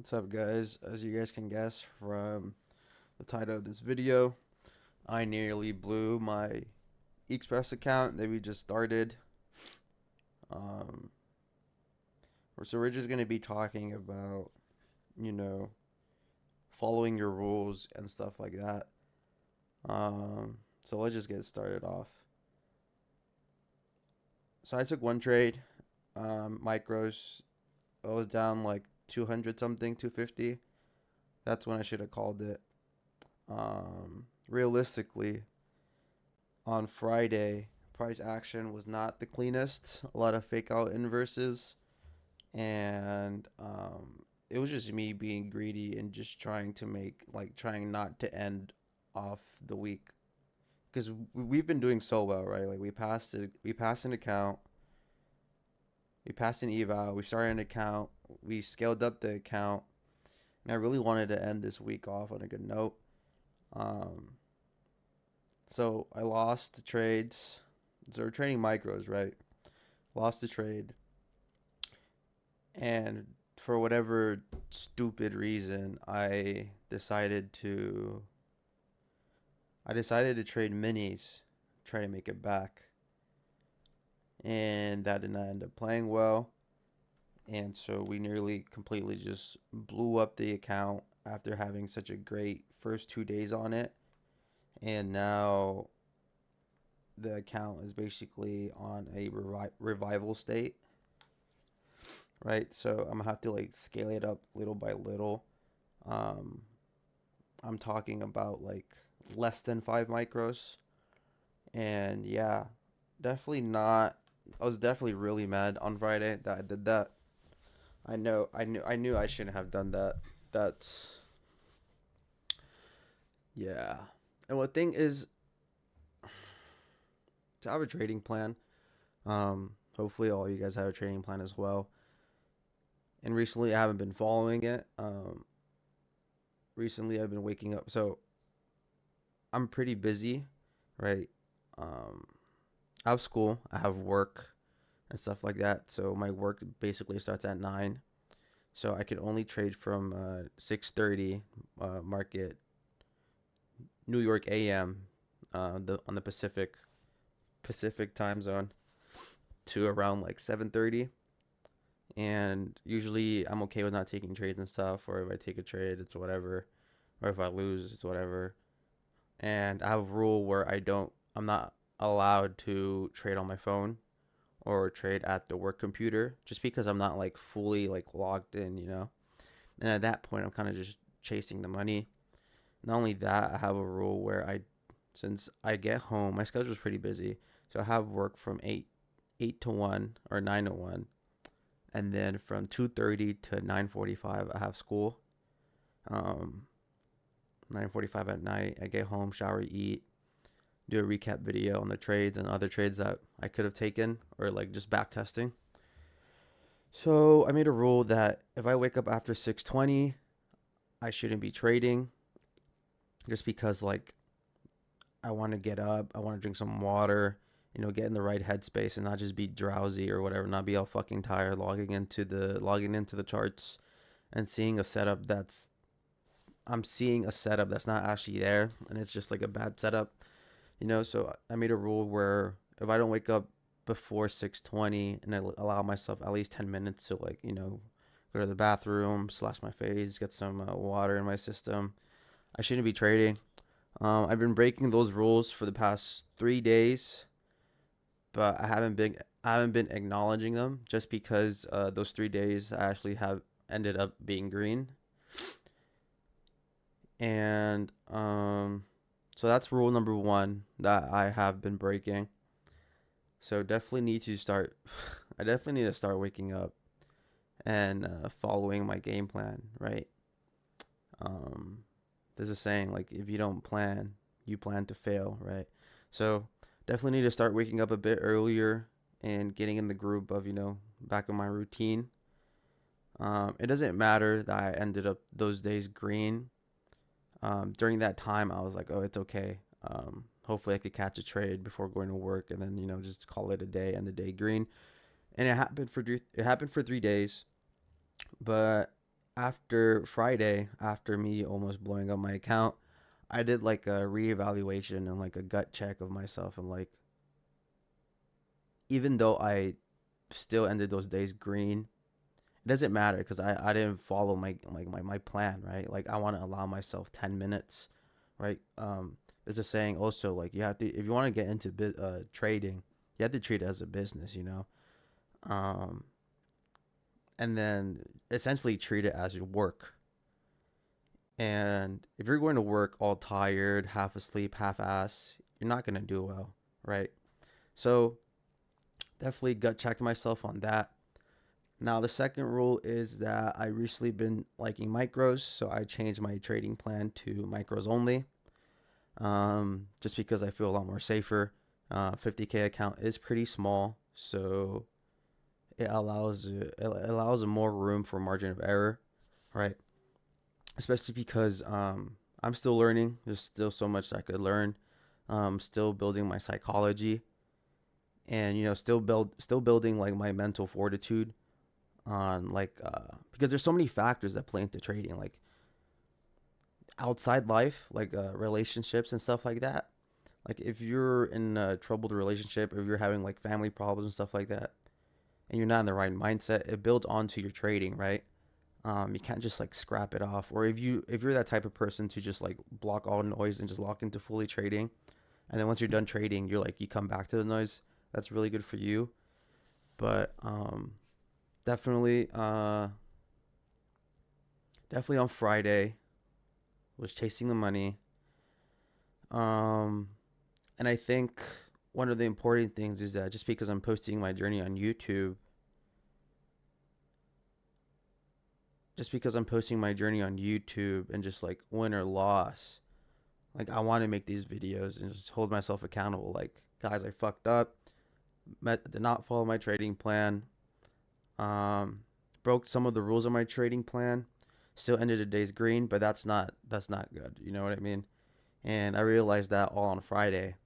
What's up, guys? As you guys can guess from the title of this video, I nearly blew my Express account that we just started. Um, so we're just gonna be talking about, you know, following your rules and stuff like that. So let's just get started off. So I took one trade, micros. I was down like 200 something, 250. That's when I should have called it. Realistically, on Friday, price action was not the cleanest. A lot of fake out inverses, and it was just me being greedy and just trying to trying not to end off the week because we've been doing so well, right? Like we passed an account, we passed an eval, we started an account, we scaled up the account, and I really wanted to end this week off on a good note. Um, so I lost the trades. So we're trading micros, right? Lost the trade, and for whatever stupid reason, I decided to trade minis, try to make it back, and that did not end up playing well. And so we nearly completely just blew up the account after having such a great first 2 days on it, and now the account is basically on a revival state, right? So I'm gonna have to like scale it up little by little. Um, I'm talking about like less than 5 micros, and yeah, definitely not. I was definitely really mad on Friday that I did that. I knew I shouldn't have done that. That's yeah. And what thing is to have a trading plan. Hopefully all you guys have a trading plan as well. And recently I haven't been following it. Recently I've been waking up. So I'm pretty busy, right? Um, I have school, I have work and stuff like that. So my work basically starts at 9. So I could only trade from 6:30 market New York AM, the on the Pacific time zone to around like 7:30. And usually I'm okay with not taking trades and stuff, or if I take a trade, it's whatever, or if I lose, it's whatever. And I have a rule where I'm not allowed to trade on my phone or trade at the work computer just because I'm not like fully like logged in. And at that point, I'm kind of just chasing the money. Not only that, I have a rule where since I get home, my schedule is pretty busy, so I have work from eight to 1 or 9 to 1, and then from 2:30 to 9:45 I have school. Um, 9:45 at night, I get home, shower, eat, do a recap video on the trades and other trades that I could have taken or like just back testing. So I made a rule that if I wake up after 6:20, I shouldn't be trading just because like I want to get up, I want to drink some water, get in the right headspace and not just be drowsy or whatever, not be all fucking tired logging into the charts and seeing a setup that's I'm seeing a setup that's not actually there and it's just like a bad setup. So I made a rule where if I don't wake up before 6:20 and I allow myself at least 10 minutes to like, go to the bathroom, slash my face, get some water in my system, I shouldn't be trading. I've been breaking those rules for the past 3 days, but I haven't been acknowledging them just because those 3 days I actually have ended up being green, and so that's rule number one that I have been breaking. So definitely need to start. I definitely need to start waking up and following my game plan, right? Um, there's a saying like if you don't plan, you plan to fail, right? So definitely need to start waking up a bit earlier and getting in the group of back in my routine. It doesn't matter that I ended up those days green. During that time, I was like, oh, it's okay. Hopefully, I could catch a trade before going to work, and then just call it a day and the day green. And it happened for 3 days, but after Friday, after me almost blowing up my account, I did like a reevaluation and like a gut check of myself, and like even though I still ended those days green, it doesn't matter because I didn't follow my plan, right? Like I want to allow myself 10 minutes, right? There's a saying also, like you have to, if you want to get into trading, you have to treat it as a business, you know. Um, and then essentially treat it as your work. And if you're going to work all tired, half asleep, half ass, you're not gonna do well, right? So definitely gut checked myself on that. Now the second rule is that I recently been liking micros, so I changed my trading plan to micros only. Just because I feel a lot more safer. 50K account is pretty small, so it allows more room for margin of error, right? Especially because I'm still learning. There's still so much I could learn. Still building my psychology, and still building like my mental fortitude on like because there's so many factors that play into trading, like outside life, like relationships and stuff like that. Like if you're in a troubled relationship, or if you're having like family problems and stuff like that, and you're not in the right mindset, it builds onto your trading, right? You can't just like scrap it off. Or if you're that type of person to just like block all noise and just lock into fully trading, and then once you're done trading, you come back to the noise. That's really good for you. But definitely, definitely on Friday was chasing the money. Um, and I think one of the important things is that just because I'm posting my journey on YouTube, just because I'm posting my journey on YouTube and just like win or loss, like I want to make these videos and just hold myself accountable. Like, guys, I fucked up, did not follow my trading plan, um, broke some of the rules of my trading plan, still ended the day's green, but that's not good. You know what I mean? And I realized that all on Friday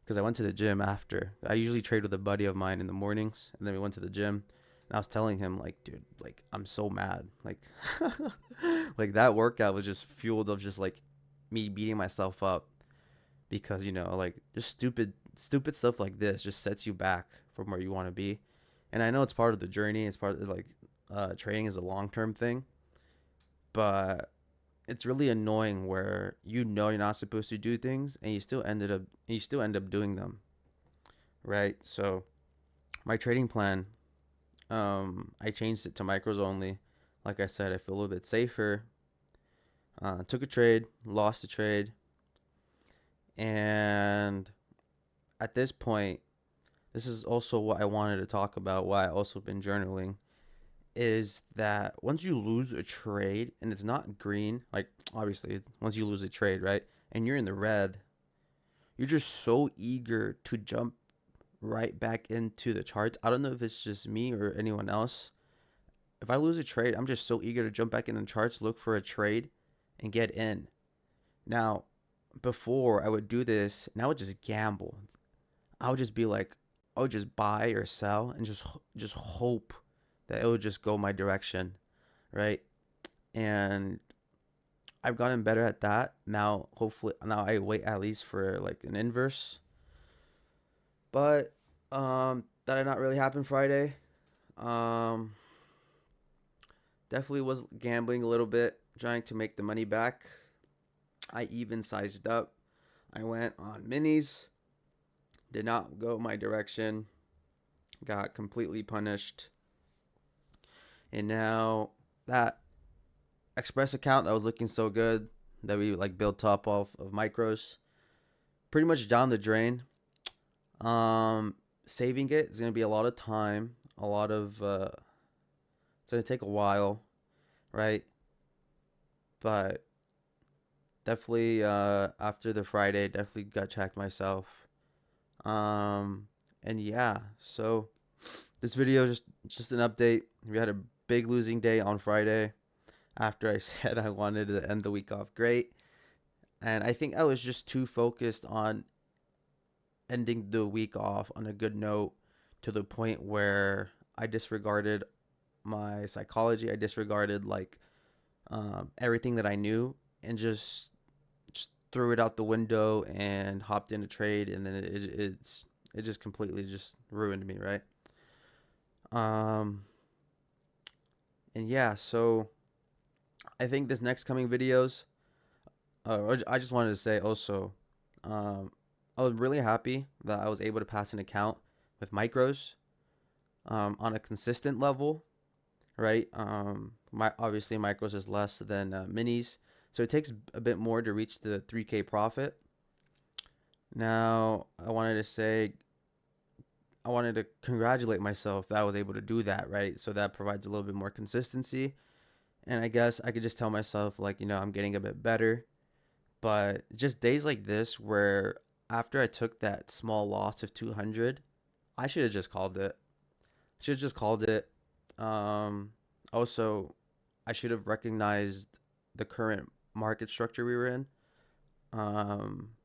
because I went to the gym after. I usually trade with a buddy of mine in the mornings, and then we went to the gym. And I was telling him, like, dude, like, I'm so mad. Like, like that workout was just fueled of just like me beating myself up because like just stupid stuff like this just sets you back from where you want to be. And I know it's part of the journey. It's part of like training is a long term thing, but it's really annoying where you're not supposed to do things and you still end up doing them, right? So my trading plan, I changed it to micros only. Like I said, I feel a little bit safer. Took a trade, lost a trade, and at this point, this is also what I wanted to talk about. Why I also been journaling is that once you lose a trade and it's not green, like obviously once you lose a trade, right, and you're in the red, you're just so eager to jump right back into the charts. I don't know if it's just me or anyone else. If I lose a trade, I'm just so eager to jump back in the charts, look for a trade, and get in. Now, before I would do this, and I would just gamble. I would just be like, I would just buy or sell and just hope that it would just go my direction, right? And I've gotten better at that. Now, hopefully, now I wait at least for like an inverse. But that did not really happen Friday. Um, definitely was gambling a little bit, trying to make the money back. I even sized up. I went on minis, did not go my direction, got completely punished. And now that Express account that was looking so good that we like built up off of micros, pretty much down the drain. Um, Saving it is gonna be a lot of time, a lot of it's gonna take a while, right? But definitely after the Friday, definitely gut checked myself. Um, and yeah, so this video is just an update. We had a big losing day on Friday after I said I wanted to end the week off great. And I think I was just too focused on ending the week off on a good note to the point where I disregarded my psychology. I disregarded like everything that I knew and just threw it out the window and hopped in a trade, and then it just completely just ruined me, right? Um, and yeah, so I think this next coming videos, I just wanted to say also, um, I was really happy that I was able to pass an account with micros on a consistent level, right? My obviously micros is less than minis, so it takes a bit more to reach the 3K profit. Now, I wanted to congratulate myself that I was able to do that, right? So that provides a little bit more consistency. And I guess I could just tell myself, like, I'm getting a bit better. But just days like this, where after I took that small loss of 200, I should have just called it. Should have just called it. Um, Also, I should have recognized the current market structure we were in.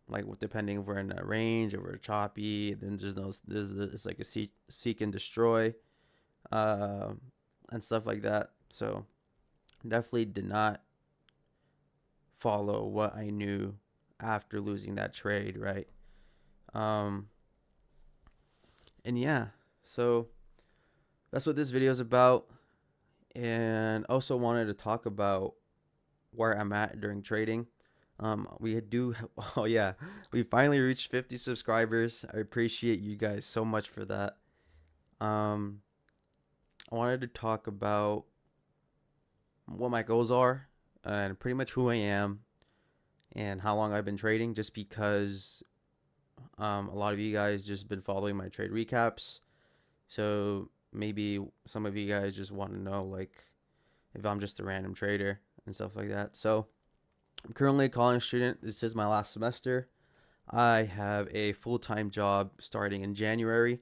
Like depending if we're in a range, if we're choppy, then it's like a seek and destroy, uh, and stuff like that. So definitely did not follow what I knew after losing that trade, right? Um, and yeah, so that's what this video is about. And also wanted to talk about where I'm at during trading. We do, oh yeah, we finally reached 50 subscribers. I appreciate you guys so much for that. Um, I wanted to talk about what my goals are and pretty much who I am and how long I've been trading, just because a lot of you guys just been following my trade recaps. So maybe some of you guys just want to know, like, if I'm just a random trader and stuff like that. So I'm currently a college student. This is my last semester. I have a full-time job starting in January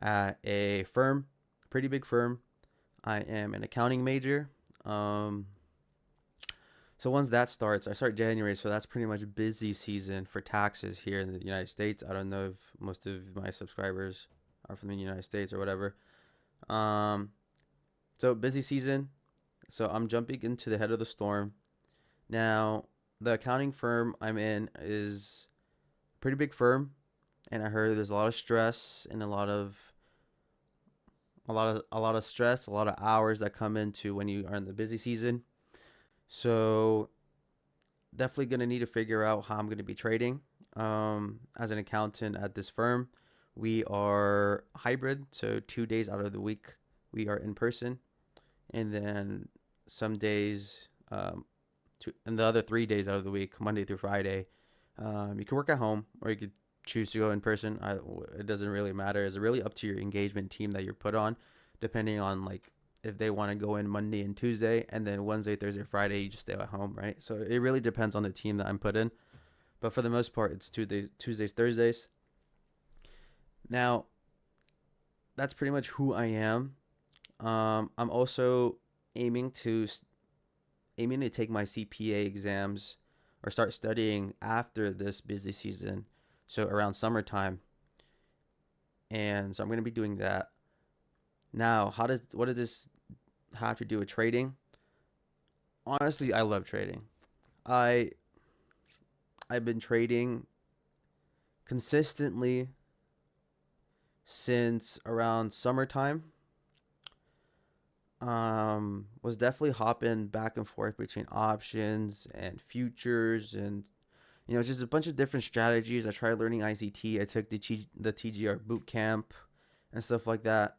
at a firm, pretty big firm. I am an accounting major. Um, so once that starts, I start January, so that's pretty much busy season for taxes here in the United States. I don't know if most of my subscribers are from the United States or whatever. Um, so busy season. So I'm jumping into the head of the storm. Now, the accounting firm I'm in is a pretty big firm, and I heard there's a lot of stress and a lot of stress, a lot of hours that come into when you are in the busy season. So definitely gonna need to figure out how I'm gonna be trading. As an accountant at this firm, we are hybrid, so 2 days out of the week we are in person, and then some days, and the other 3 days out of the week, Monday through Friday, you can work at home or you could choose to go in person. It doesn't really matter. It's really up to your engagement team that you're put on, depending on like if they want to go in Monday and Tuesday, and then Wednesday, Thursday, Friday, you just stay at home, right? So it really depends on the team that I'm put in. But for the most part, it's Tuesdays, Thursdays. Now, that's pretty much who I am. I'm also aiming to aiming to take my CPA exams or start studying after this busy season, so around summertime. And so I'm going to be doing that. Now, what does this have to do with trading? Honestly, I love trading. I I've been trading consistently since around summertime. Was definitely hopping back and forth between options and futures, and just a bunch of different strategies. I tried learning ICT. I took the TGR boot camp and stuff like that.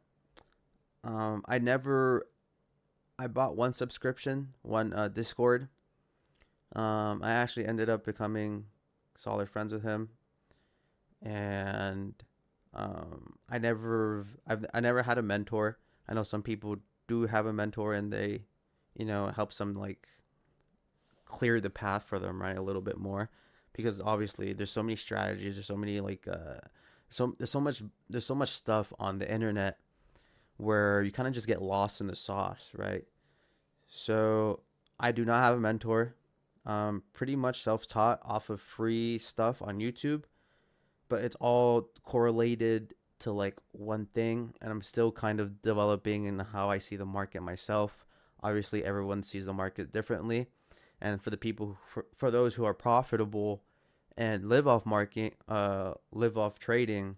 I never I bought one subscription, one Discord. I actually ended up becoming solid friends with him, and I never had a mentor. I know some people do have a mentor, and they, helps them like clear the path for them, right, a little bit more, because obviously there's so many strategies, there's so many like there's so much stuff on the internet where you kind of just get lost in the sauce, right? So I do not have a mentor. Pretty much self-taught off of free stuff on YouTube, but it's all correlated to like one thing, and I'm still kind of developing in how I see the market myself. Obviously, everyone sees the market differently, and for the people, for those who are profitable and live off trading,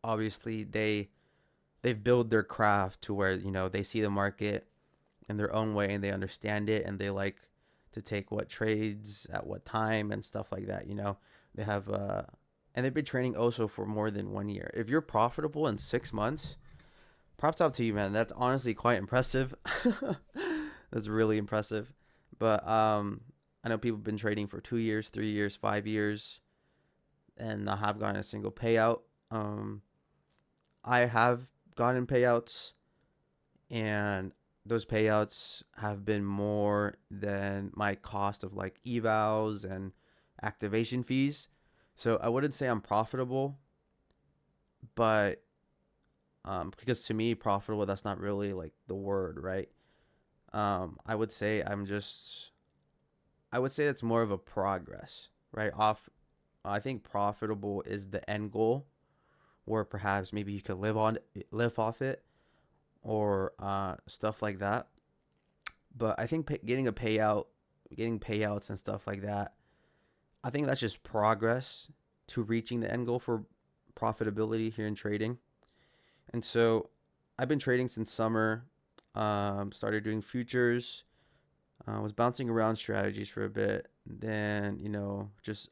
obviously they've built their craft to where they see the market in their own way and they understand it and they like to take what trades at what time and stuff like that. They have and they've been training also for more than 1 year. If you're profitable in 6 months, props out to you, man. That's honestly quite impressive. That's really impressive. But I know people have been trading for 2 years, 3 years, 5 years, and not have gotten a single payout. Um, I have gotten payouts, and those payouts have been more than my cost of like evals and activation fees. So I wouldn't say I'm profitable, but because to me, profitable, that's not really like the word, right? I would say I would say it's more of a progress, right? I think profitable is the end goal, where perhaps maybe you could live off it, or stuff like that. But I think getting payouts and stuff like that, I think that's just progress to reaching the end goal for profitability here in trading. And so I've been trading since summer. Started doing futures. Was bouncing around strategies for a bit. Then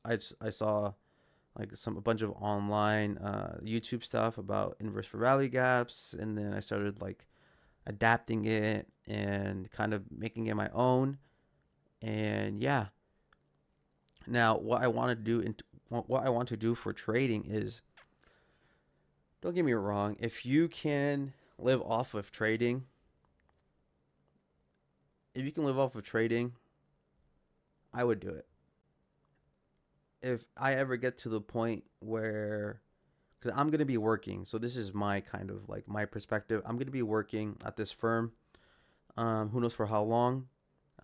I saw like a bunch of online YouTube stuff about inverse for rally gaps, and then I started like adapting it and kind of making it my own. And yeah, now what I want to do for trading is, don't get me wrong, if you can live off of trading, if you can live off of trading, I would do it. If I ever get to the point where, because I'm going to be working, so this is my kind of like my perspective. I'm going to be working at this firm. Who knows for how long?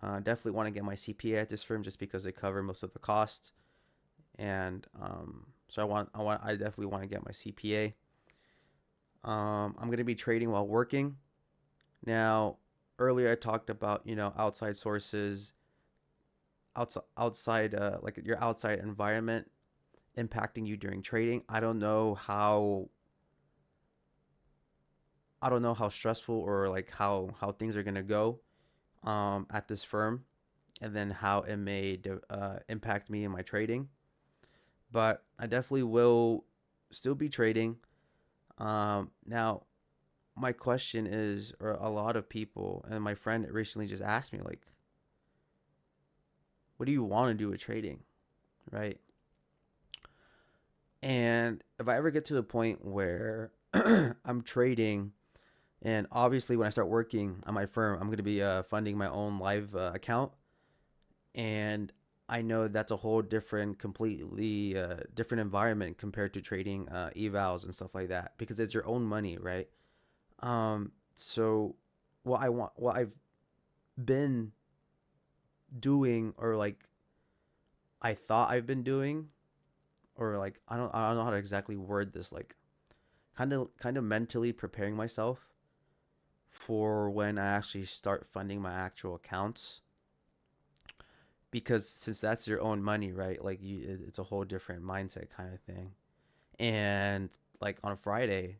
Definitely want to get my CPA at this firm just because they cover most of the costs, and so I definitely want to get my CPA. I'm going to be trading while working. Now, earlier I talked about outside sources, outside like your outside environment impacting you during trading. I don't know how stressful or like how things are gonna go at this firm, and then how it may impact me in my trading. But I definitely will still be trading. Now my question is, or a lot of people, and my friend recently just asked me like, what do you want to do with trading, right? And if I ever get to the point where I'm trading, and obviously when I start working at my firm, I'm going to be funding my own live account, and I know that's a whole different, completely different environment compared to trading evals and stuff like that, because it's your own money, right? So what I've been doing, or like I thought I've been doing, or like I don't know how to exactly word this, like kind of mentally preparing myself for when I actually start funding my actual accounts, because since that's your own money, right? Like it's a whole different mindset kind of thing. And like on a Friday,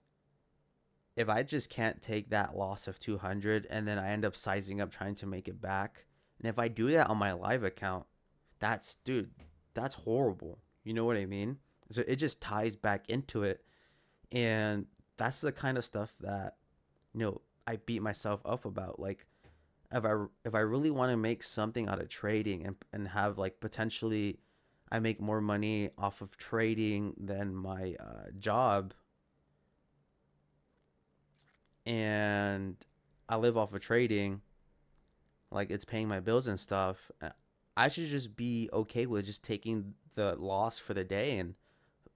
if I just can't take that loss of 200 and then I end up sizing up trying to make it back, and if I do that on my live account, dude, that's horrible. You know what I mean? So it just ties back into it, and that's the kind of stuff that I beat myself up about. Like if I really want to make something out of trading, and have like potentially I make more money off of trading than my job, and I live off of trading, like it's paying my bills and stuff, I should just be okay with just taking the loss for the day. And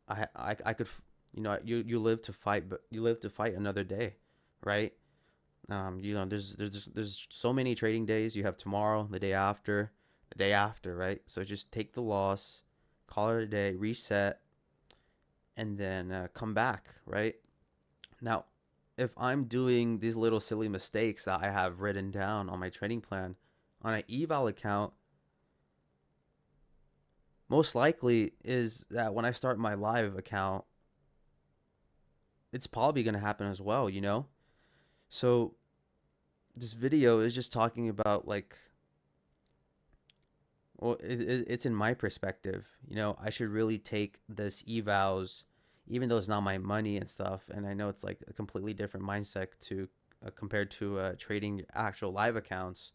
I could, you live to fight, but you live to fight another day, right? There's so many trading days. You have tomorrow, the day after, right? So just take the loss, call it a day, reset, and then come back, right? Now, if I'm doing these little silly mistakes that I have written down on my trading plan on an eval account, most likely is that when I start my live account, it's probably going to happen as well, you know? So this video is just talking about like, well, it's in my perspective. You know, I should really take this evals, even though it's not my money and stuff. And I know it's like a completely different mindset to compared to trading actual live accounts.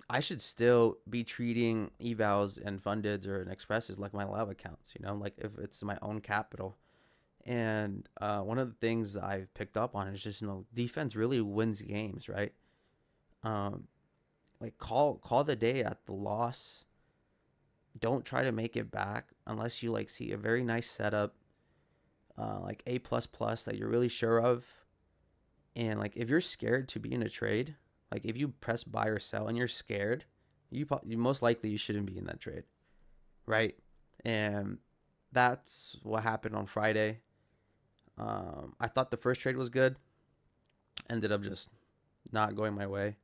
I should still be treating evals and fundeds or an expresses like my live accounts. You know, like if it's my own capital. And one of the things I've picked up on is just, you know, defense really wins games, right? Um, like call the day at the loss. Don't try to make it back unless you like see a very nice setup, like A plus plus that you're really sure of. And like if you're scared to be in a trade, like if you press buy or sell and you're scared, you most likely you shouldn't be in that trade, right? And that's what happened on Friday. I thought the first trade was good, ended up just not going my way.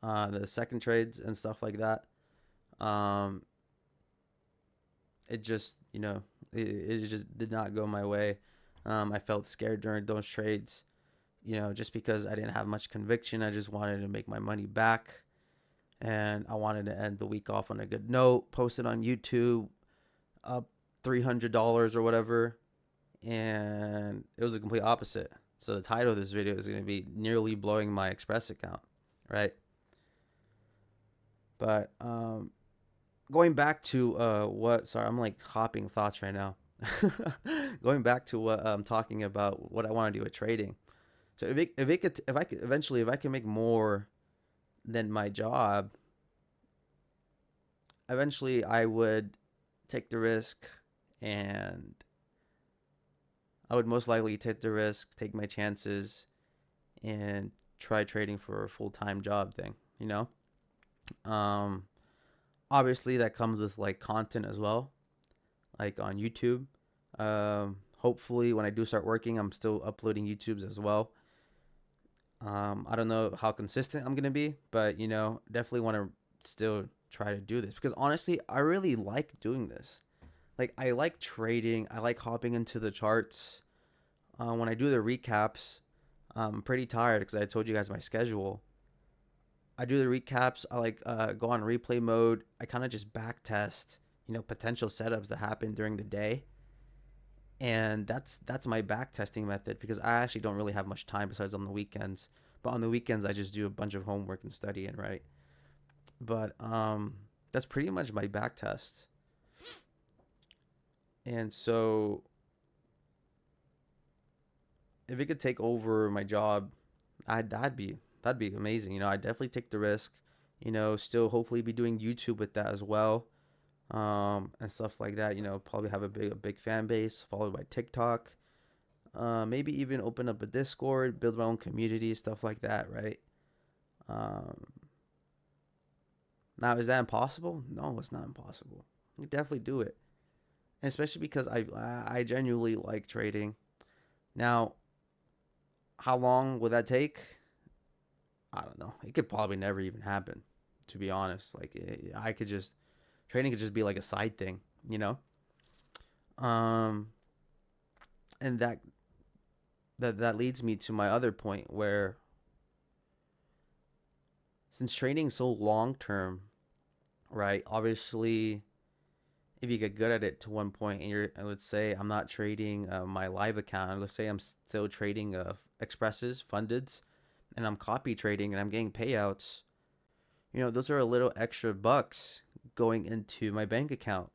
The second trades and stuff like that, um, it just, you know, it just did not go my way. I felt scared during those trades, you know, just because I didn't have much conviction. I just wanted to make my money back, and I wanted to end the week off on a good note. Post it on YouTube, up $300 or whatever, and it was the complete opposite. So the title of this video is going to be nearly blowing my Express account, right? But going back to what, sorry, I'm like hopping thoughts right now. Going back to what I'm talking about, what I want to do with trading. So if I could eventually, if I can make more than my job, eventually I would take the risk, and I would most likely take the risk, take my chances, and try trading for a full-time job thing, you know? Um, Obviously that comes with like content as well, like on YouTube. Hopefully when I do start working, I'm still uploading YouTubes as well. I don't know how consistent I'm gonna be, but you know, definitely want to still try to do this because honestly, I really like doing this. Like I like trading. I like hopping into the charts. When I do the recaps, I'm pretty tired because I told you guys my schedule. I do the recaps. I like go on replay mode. I kind of just back test, you know, potential setups that happen during the day, and that's my back testing method because I actually don't really have much time besides on the weekends. But on the weekends, I just do a bunch of homework and studying, right? But that's pretty much my back test. And so if it could take over my job, that'd be amazing. You know, I'd definitely take the risk. You know, still hopefully be doing YouTube with that as well, and stuff like that. You know, probably have a big fan base followed by TikTok. Maybe even open up a Discord, build my own community, stuff like that, right? Um, Now is that impossible? No, it's not impossible. You can definitely do it, and especially because I genuinely like trading. Now, how long would that take? I don't know. It could probably never even happen, to be honest. Like I could just trading could just be like a side thing, you know. Um, and that leads me to my other point where since trading's so long term, right? Obviously, if you get good at it to one point, and you're, let's say I'm not trading my live account. Let's say I'm still trading expresses, fundeds, and I'm copy trading and I'm getting payouts. You know, those are a little extra bucks going into my bank account,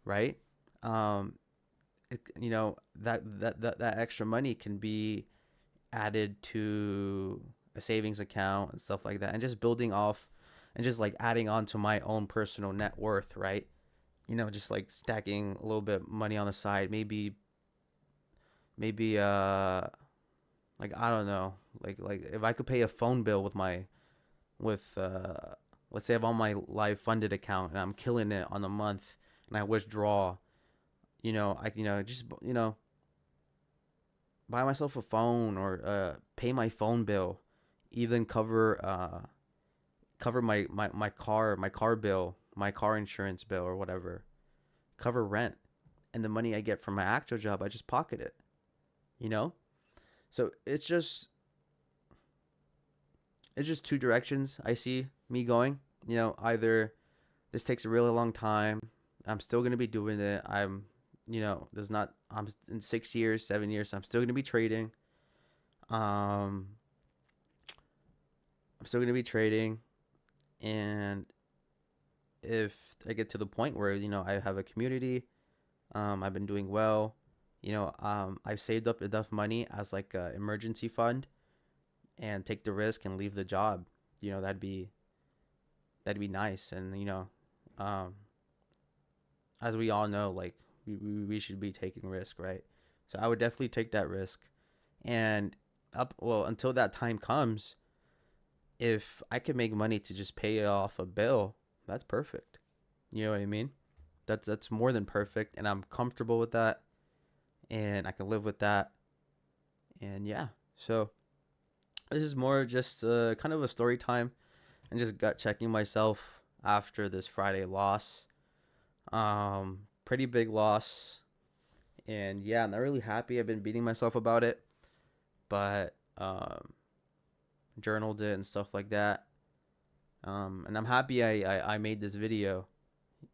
right? Um, you know that extra money can be added to a savings account and stuff like that, and just building off and just like adding on to my own personal net worth, right? You know, just like stacking a little bit money on the side, maybe like I don't know, like if I could pay a phone bill with my with let's say I'm on my live funded account and I'm killing it on the month and I withdraw, you know, I, you know, just, you know, buy myself a phone, or pay my phone bill, even cover my car bill, my car insurance bill, or whatever, cover rent, and the money I get from my actual job, I just pocket it, you know? So it's just two directions I see me going. Either this takes a really long time, I'm still going to be doing it. There's not, I'm in 6 years, 7 years, I'm still going to be trading. Um, I'm still going to be trading. And if I get to the point where, I have a community, I've been doing well, I've saved up enough money as like a emergency fund, and take the risk and leave the job, that'd be nice. And, um, as we all know, like we should be taking risk, right? So I would definitely take that risk. And until that time comes, if I could make money to just pay off a bill, that's perfect. You know what I mean? That's more than perfect, and I'm comfortable with that, and I can live with that. And yeah, so this is more just kind of a story time, and just gut checking myself after this Friday loss. Pretty big loss, and yeah, I'm not really happy. I've been beating myself about it, but journaled it and stuff like that. And I'm happy I made this video,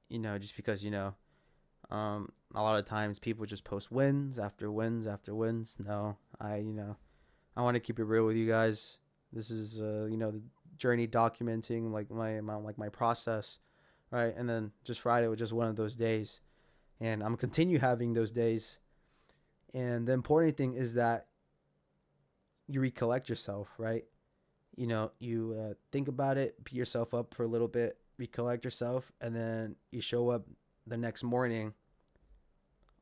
just because, a lot of times people just post wins after wins after wins. No, I want to keep it real with you guys. This is, the journey, documenting like my process, right? And then just Friday was just one of those days, and I'm continue having those days. And the important thing is that you recollect yourself, right? You think about it, beat yourself up for a little bit, recollect yourself, and then you show up the next morning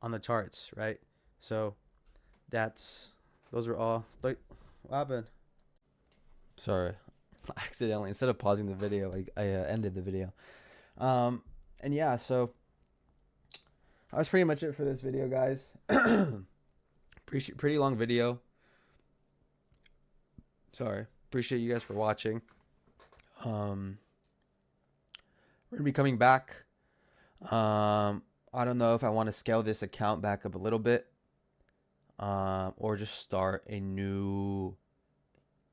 on the charts, right? So that's those are all. Like, what happened? Sorry, accidentally, instead of pausing the video, I ended the video. Um, and yeah, so that was pretty much it for this video, guys. Pretty long video. Sorry. Appreciate you guys for watching. We're gonna be coming back. I don't know if I want to scale this account back up a little bit, or just start a new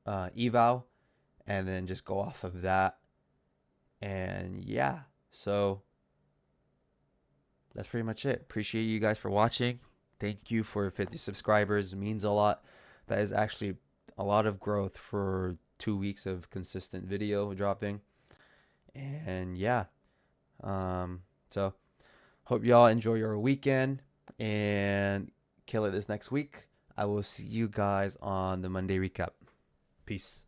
eval, and then just go off of that. And yeah, so that's pretty much it. Appreciate you guys for watching. Thank you for 50 subscribers. It means a lot. That is actually a lot of growth for 2 weeks of consistent video dropping. And yeah, so hope y'all enjoy your weekend and kill it this next week. I will see you guys on the Monday recap. Peace.